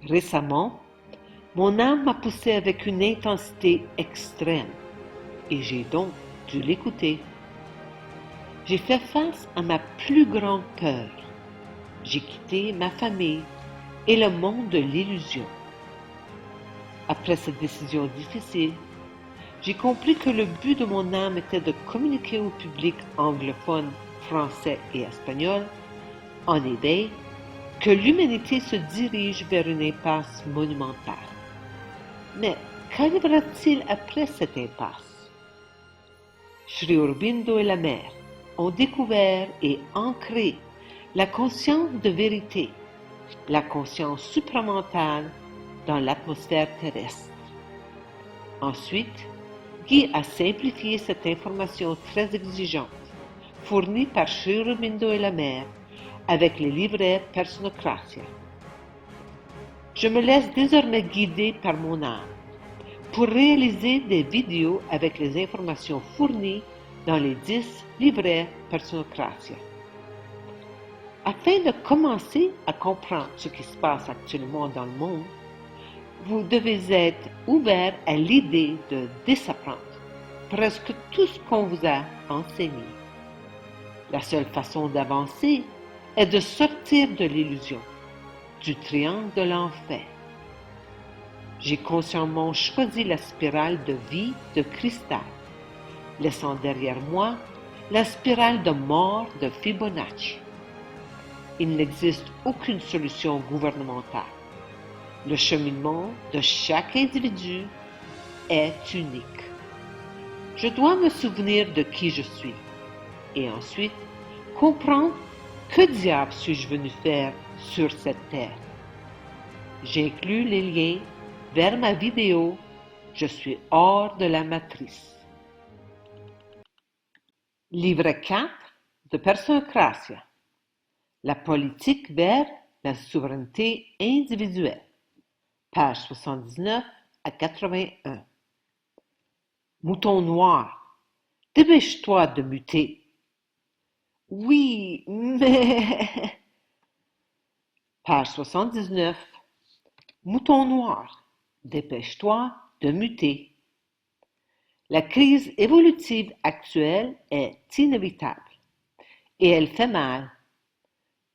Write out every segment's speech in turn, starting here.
Récemment, mon âme m'a poussé avec une intensité extrême et j'ai donc dû l'écouter. J'ai fait face à ma plus grande peur. J'ai quitté ma famille et le monde de l'illusion. Après cette décision difficile, j'ai compris que le but de mon âme était de communiquer au public anglophone, français et espagnol, en éveil, que l'humanité se dirige vers une impasse monumentale. Mais qu'arrivera-t-il après cette impasse? Sri Aurobindo et la mère ont découvert et ancré la conscience de vérité, la conscience supramentale dans l'atmosphère terrestre. Ensuite, Guy a simplifié cette information très exigeante, fournie par Sri Aurobindo et la mère, avec les livrets Personocratia. Je me laisse désormais guider par mon âme pour réaliser des vidéos avec les informations fournies dans les 10 livrets Personocratia. Afin de commencer à comprendre ce qui se passe actuellement dans le monde, vous devez être ouvert à l'idée de désapprendre presque tout ce qu'on vous a enseigné. La seule façon d'avancer est de sortir de l'illusion, du triangle de l'enfer. J'ai consciemment choisi la spirale de vie de cristal, laissant derrière moi la spirale de mort de Fibonacci. Il n'existe aucune solution gouvernementale. Le cheminement de chaque individu est unique. Je dois me souvenir de qui je suis et ensuite comprendre que diable suis-je venu faire sur cette terre. J'inclus les liens vers ma vidéo « Je suis hors de la matrice ». Livre 4 de Personocratia. La politique vers la souveraineté individuelle. Page 79 à 81. Mouton noir, dépêche-toi de muter. Oui, mais... Page 79. Mouton noir, dépêche-toi de muter. La crise évolutive actuelle est inévitable et elle fait mal.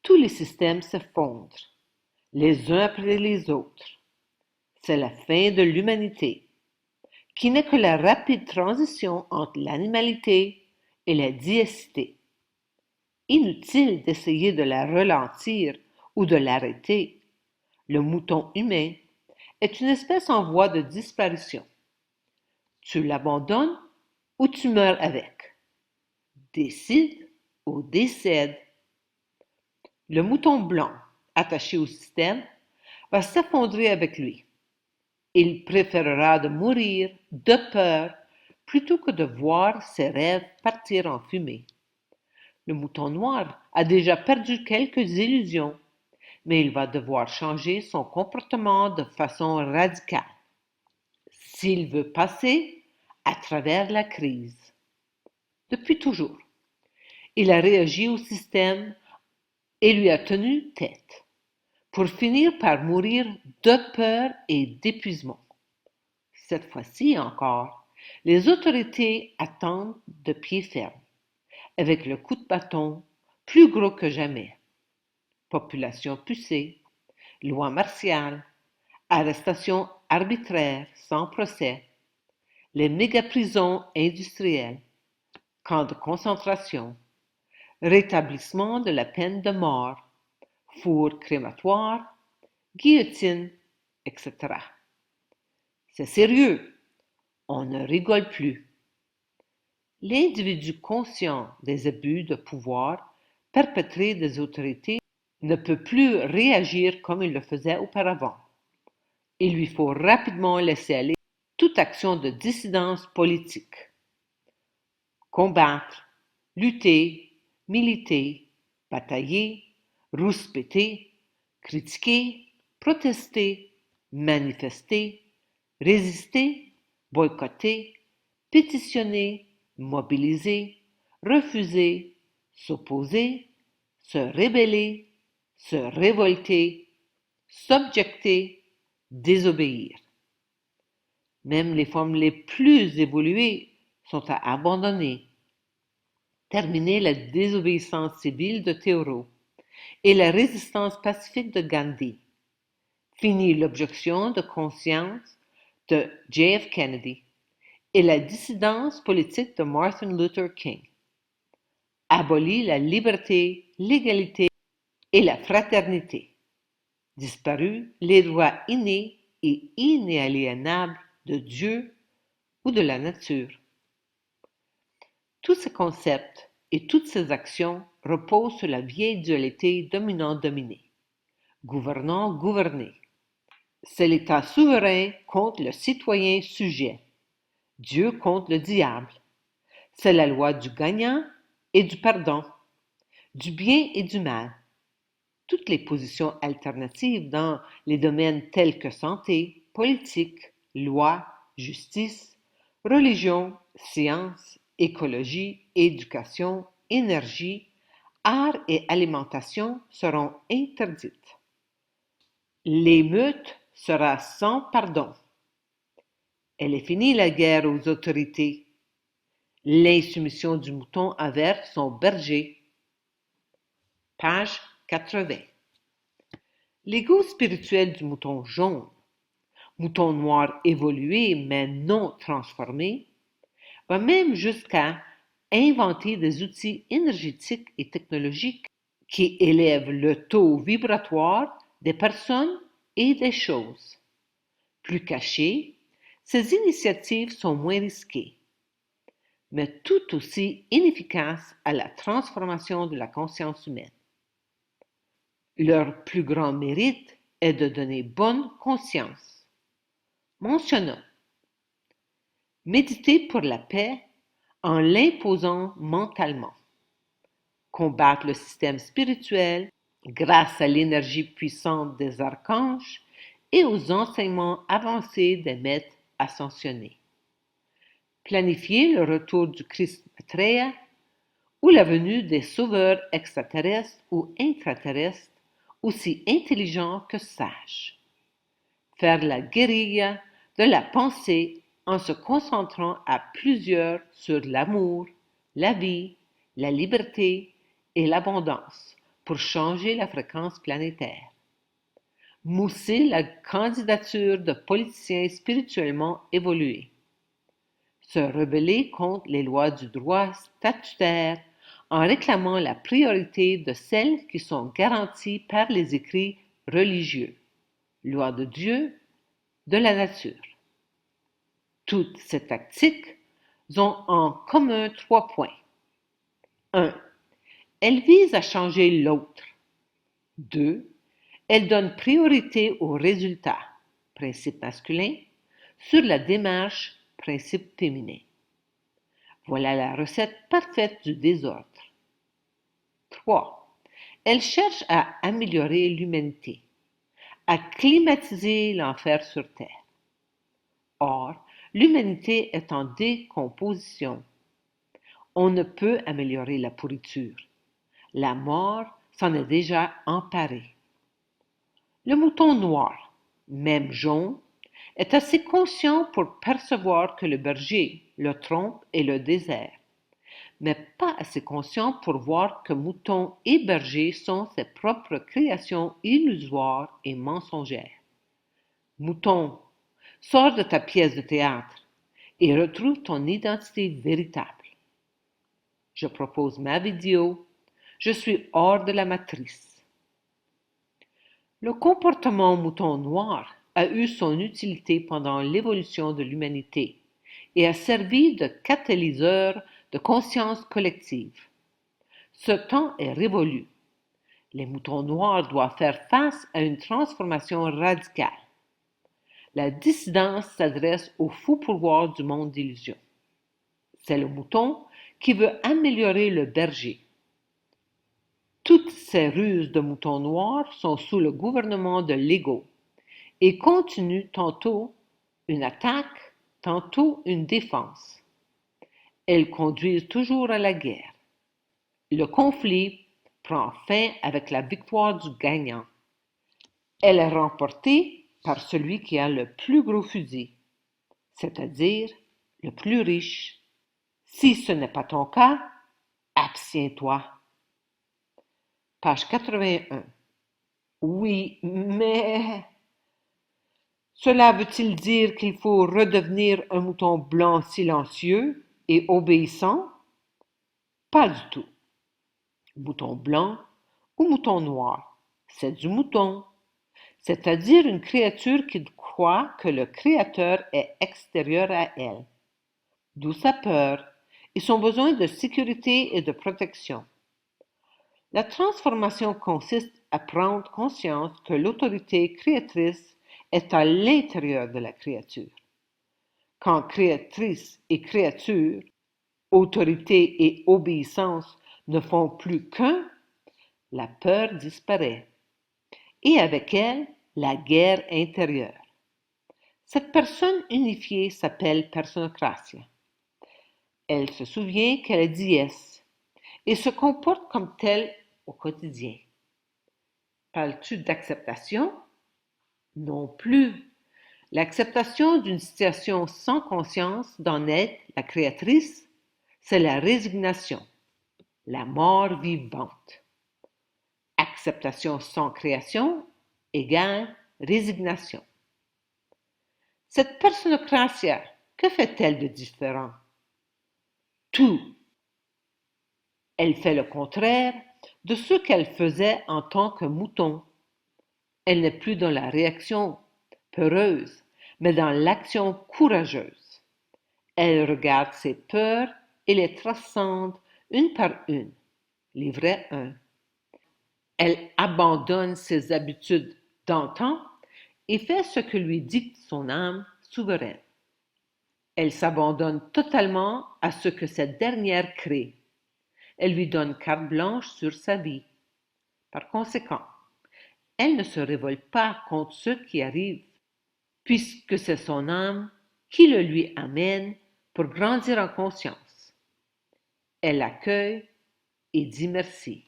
Tous les systèmes s'effondrent, les uns après les autres. C'est la fin de l'humanité, qui n'est que la rapide transition entre l'animalité et la diacité. Inutile d'essayer de la ralentir ou de l'arrêter. Le mouton humain est une espèce en voie de disparition. Tu l'abandonnes ou tu meurs avec. Décide ou décède. Le mouton blanc, attaché au système, va s'effondrer avec lui. Il préférera de mourir de peur plutôt que de voir ses rêves partir en fumée. Le mouton noir a déjà perdu quelques illusions, mais il va devoir changer son comportement de façon radicale s'il veut passer à travers la crise. Depuis toujours, il a réagi au système et lui a tenu tête, pour finir par mourir de peur et d'épuisement. Cette fois-ci encore, les autorités attendent de pied ferme, avec le coup de bâton plus gros que jamais. Population pucée, loi martiale, arrestation arbitraire sans procès, les mégaprisons industrielles, camps de concentration, rétablissement de la peine de mort, fours crématoires, guillotine, etc. C'est sérieux, on ne rigole plus. L'individu conscient des abus de pouvoir perpétrés des autorités ne peut plus réagir comme il le faisait auparavant. Il lui faut rapidement laisser aller toute action de dissidence politique. Combattre, lutter, militer, batailler, rouspéter, critiquer, protester, manifester, résister, boycotter, pétitionner, mobiliser, refuser, s'opposer, se rébeller, se révolter, s'objecter, désobéir. Même les formes les plus évoluées sont à abandonner. Terminer la désobéissance civile de Thoreau et la résistance pacifique de Gandhi. Fini l'objection de conscience de J.F. Kennedy et la dissidence politique de Martin Luther King. Abolit la liberté, l'égalité et la fraternité. Disparu les droits innés et inaliénables de Dieu ou de la nature. Tous ces concepts et toutes ces actions reposent sur la vieille dualité dominant-dominé, gouvernant-gouverné. C'est l'État souverain contre le citoyen sujet, Dieu contre le diable. C'est la loi du gagnant et du perdant, du bien et du mal. Toutes les positions alternatives dans les domaines tels que santé, politique, loi, justice, religion, science, écologie, éducation, énergie, art et alimentation seront interdites. L'émeute sera sans pardon. Elle est finie la guerre aux autorités, l'insoumission du mouton envers son berger. Page 80. L'ego spirituel du mouton jaune, mouton noir évolué mais non transformé, va même jusqu'à inventer des outils énergétiques et technologiques qui élèvent le taux vibratoire des personnes et des choses. Plus cachées, ces initiatives sont moins risquées, mais tout aussi inefficaces à la transformation de la conscience humaine. Leur plus grand mérite est de donner bonne conscience. Mentionnons. Méditer pour la paix en l'imposant mentalement. Combattre le système spirituel grâce à l'énergie puissante des archanges et aux enseignements avancés des maîtres ascensionnés. Planifier le retour du Christ Maitreya ou la venue des sauveurs extraterrestres ou intraterrestres aussi intelligents que sages. Faire la guérilla de la pensée en se concentrant à plusieurs sur l'amour, la vie, la liberté et l'abondance pour changer la fréquence planétaire. Mousser la candidature de politiciens spirituellement évolués. Se rebeller contre les lois du droit statutaire en réclamant la priorité de celles qui sont garanties par les écrits religieux, loi de Dieu, de la nature. Toutes ces tactiques ont en commun 3 points. 1. Elles visent à changer l'autre. 2. Elles donnent priorité au résultat, principe masculin, sur la démarche, principe féminin. Voilà la recette parfaite du désordre. 3. Elles cherchent à améliorer l'humanité, à climatiser l'enfer sur Terre. Or, l'humanité est en décomposition. On ne peut améliorer la pourriture. La mort s'en est déjà emparée. Le mouton noir, même jaune, est assez conscient pour percevoir que le berger le trompe et le désert, mais pas assez conscient pour voir que mouton et berger sont ses propres créations illusoires et mensongères. Mouton, sors de ta pièce de théâtre et retrouve ton identité véritable. Je propose ma vidéo. Je suis hors de la matrice. Le comportement mouton noir a eu son utilité pendant l'évolution de l'humanité et a servi de catalyseur de conscience collective. Ce temps est révolu. Les moutons noirs doivent faire face à une transformation radicale. La dissidence s'adresse au fou pouvoir du monde d'illusion. C'est le mouton qui veut améliorer le berger. Toutes ces ruses de mouton noir sont sous le gouvernement de l'ego et continuent tantôt une attaque, tantôt une défense. Elles conduisent toujours à la guerre. Le conflit prend fin avec la victoire du gagnant. Elle est remportée par celui qui a le plus gros fusil, c'est-à-dire le plus riche. Si ce n'est pas ton cas, abstiens-toi. Page 81. Oui, mais... Cela veut-il dire qu'il faut redevenir un mouton blanc silencieux et obéissant? Pas du tout. Mouton blanc ou mouton noir, c'est du mouton, c'est-à-dire une créature qui croit que le Créateur est extérieur à elle, d'où sa peur et son besoin de sécurité et de protection. La transformation consiste à prendre conscience que l'autorité créatrice est à l'intérieur de la créature. Quand créatrice et créature, autorité et obéissance ne font plus qu'un, la peur disparaît, et avec elle, la guerre intérieure. Cette personne unifiée s'appelle Personocratia. Elle se souvient qu'elle est déesse et se comporte comme telle au quotidien. Parles-tu d'acceptation? Non plus. L'acceptation d'une situation sans conscience d'en être la créatrice, c'est la résignation, la mort vivante. Acceptation sans création égale résignation. Cette personocratia, que fait-elle de différent? Tout. Elle fait le contraire de ce qu'elle faisait en tant que mouton. Elle n'est plus dans la réaction peureuse, mais dans l'action courageuse. Elle regarde ses peurs et les transcende une par une. Livret 1. Elle abandonne ses habitudes d'antan et fait ce que lui dicte son âme souveraine. Elle s'abandonne totalement à ce que cette dernière crée. Elle lui donne carte blanche sur sa vie. Par conséquent, elle ne se révolte pas contre ce qui arrive, puisque c'est son âme qui le lui amène pour grandir en conscience. Elle l'accueille et dit merci.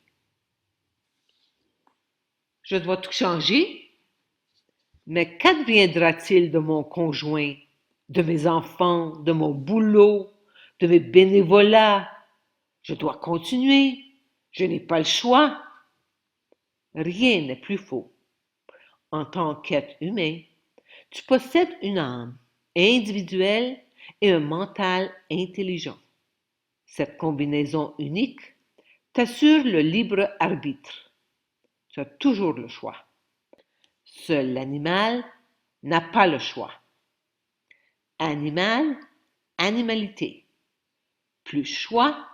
Je dois tout changer? Mais qu'adviendra-t-il de mon conjoint, de mes enfants, de mon boulot, de mes bénévolats? Je dois continuer. Je n'ai pas le choix. Rien n'est plus faux. En tant qu'être humain, tu possèdes une âme individuelle et un mental intelligent. Cette combinaison unique t'assure le libre arbitre. Tu as toujours le choix. Seul l'animal n'a pas le choix. Animal, animalité. Plus choix,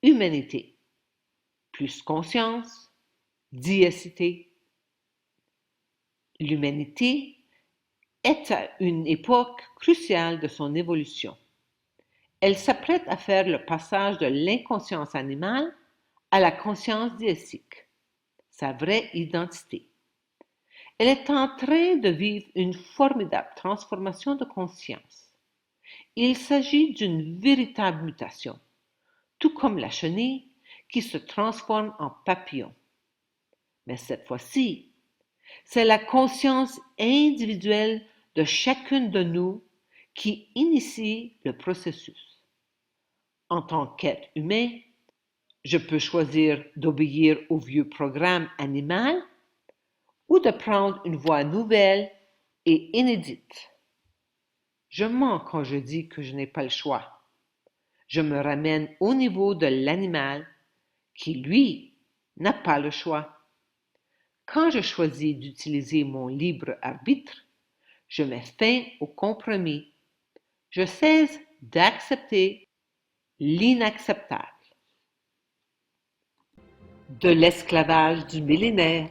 humanité. Plus conscience, diacité. L'humanité est à une époque cruciale de son évolution. Elle s'apprête à faire le passage de l'inconscience animale à la conscience diésique, sa vraie identité. Elle est en train de vivre une formidable transformation de conscience. Il s'agit d'une véritable mutation, tout comme la chenille qui se transforme en papillon. Mais cette fois-ci, c'est la conscience individuelle de chacune de nous qui initie le processus. En tant qu'être humain, je peux choisir d'obéir au vieux programme animal ou de prendre une voie nouvelle et inédite. Je mens quand je dis que je n'ai pas le choix. Je me ramène au niveau de l'animal qui, lui, n'a pas le choix. Quand je choisis d'utiliser mon libre arbitre, je mets fin au compromis. Je cesse d'accepter l'inacceptable. De l'esclavage du millénaire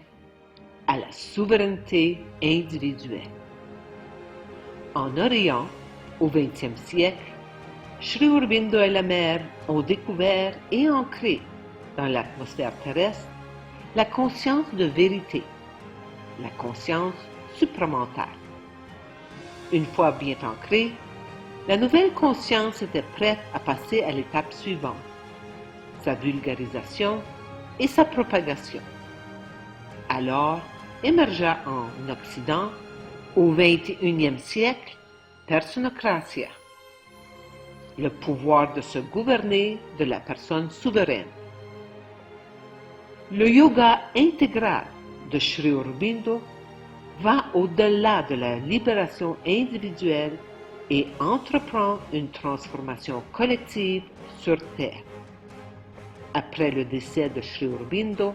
à la souveraineté individuelle. En Orient, au XXe siècle, Sri Aurobindo et la mère ont découvert et ancré dans l'atmosphère terrestre la conscience de vérité, la conscience supramentale. Une fois bien ancrée, la nouvelle conscience était prête à passer à l'étape suivante, sa vulgarisation et sa propagation. Alors, émergea en Occident au XXIe siècle, Personocratia, le pouvoir de se gouverner de la personne souveraine. Le yoga intégral de Sri Aurobindo va au-delà de la libération individuelle et entreprend une transformation collective sur Terre. Après le décès de Sri Aurobindo,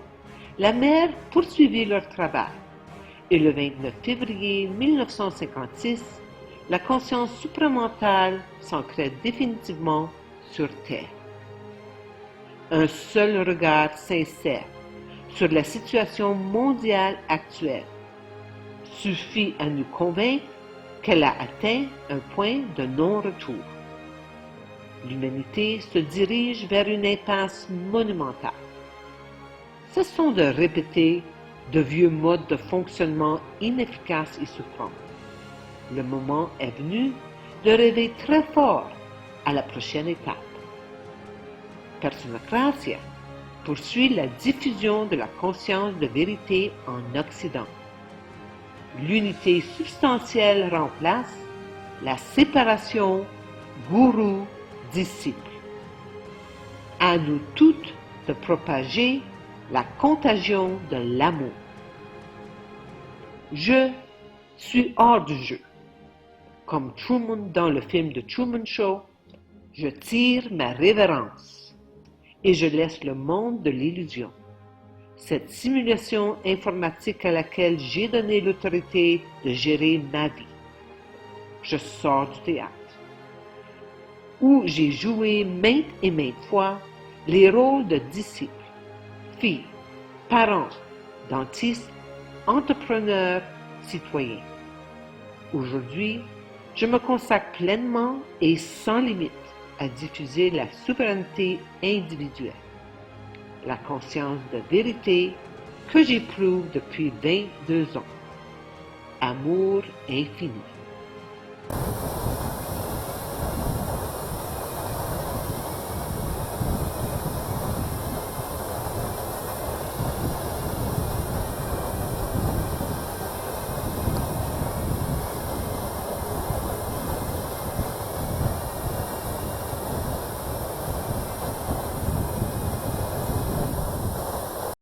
la mère poursuivit leur travail et le 29 février 1956, la conscience supramentale s'ancrait définitivement sur Terre. Un seul regard sincère sur la situation mondiale actuelle suffit à nous convaincre qu'elle a atteint un point de non-retour. L'humanité se dirige vers une impasse monumentale. Cessons de répéter de vieux modes de fonctionnement inefficaces et souffrants. Le moment est venu de rêver très fort à la prochaine étape. Personocratia poursuit la diffusion de la conscience de vérité en Occident. L'unité substantielle remplace la séparation gourou-disciple. À nous toutes de propager la contagion de l'amour. Je suis hors du jeu. Comme Truman dans le film de Truman Show, je tire ma révérence et je laisse le monde de l'illusion. Cette simulation informatique à laquelle j'ai donné l'autorité de gérer ma vie. Je sors du théâtre, où j'ai joué maintes et maintes fois les rôles de disciple, fille, parent, dentiste, entrepreneur, citoyen. Aujourd'hui, je me consacre pleinement et sans limite à diffuser la souveraineté individuelle, la conscience de vérité que j'éprouve depuis 22 ans. Amour infini.